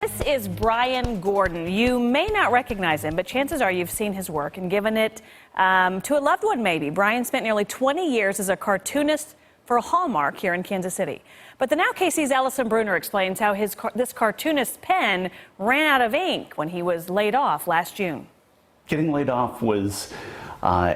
This is Brian Gordon. You may not recognize him, but chances are you've seen his work and given it to a loved one maybe. Brian spent nearly 20 years as a cartoonist for Hallmark here in Kansas City. But the Now KC's Allison Bruner explains how this cartoonist's pen ran out of ink when he was laid off last June. Getting laid off was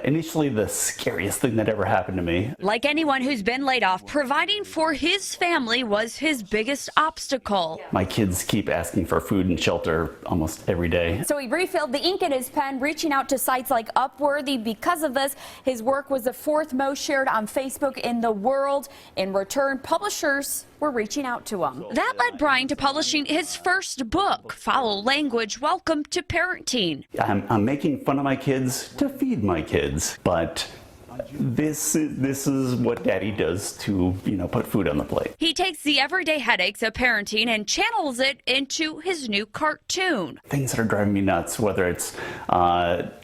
initially the scariest thing that ever happened to me. Like anyone who's been laid off, providing for his family was his biggest obstacle. My kids keep asking for food and shelter almost every day. So he refilled the ink in his pen, reaching out to sites like Upworthy. Because of this, his work was the fourth most shared on Facebook in the world. In return, publishers were reaching out to him. That led Brian to publishing his first book, Foul Language: Welcome to Parenting. I'm making fun of my kids to feed my kids, but this is what daddy does to, put food on the plate. He takes the everyday headaches of parenting and channels it into his new cartoon. Things that are driving me nuts, whether it's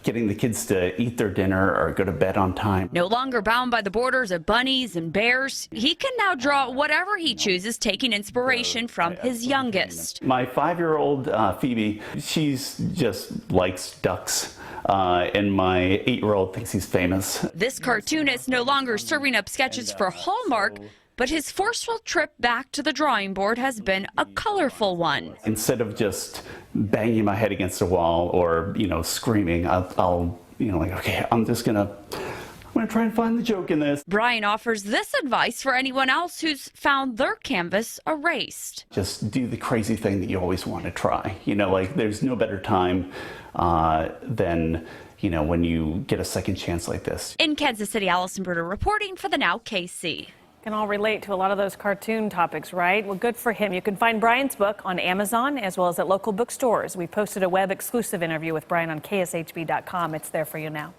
getting the kids to eat their dinner or go to bed on time. No longer bound by the borders of bunnies and bears, he can now draw whatever he chooses, taking inspiration from his youngest. My 5-year-old Phoebe, she's just likes ducks. And my 8-year-old thinks he's famous. This cartoonist no longer serving up sketches for Hallmark, but his forceful trip back to the drawing board has been a colorful one. Instead of just banging my head against a wall or, screaming, I'll okay, I'm gonna try and find the joke in this. Brian offers this advice for anyone else who's found their canvas erased. Just do the crazy thing that you always want to try. There's no better time than, when you get a second chance like this. In Kansas City, Allison Bruder reporting for the Now KC. Can all relate to a lot of those cartoon topics, right? Well, good for him. You can find Brian's book on Amazon as well as at local bookstores. We posted a web exclusive interview with Brian on KSHB.com. It's there for you now.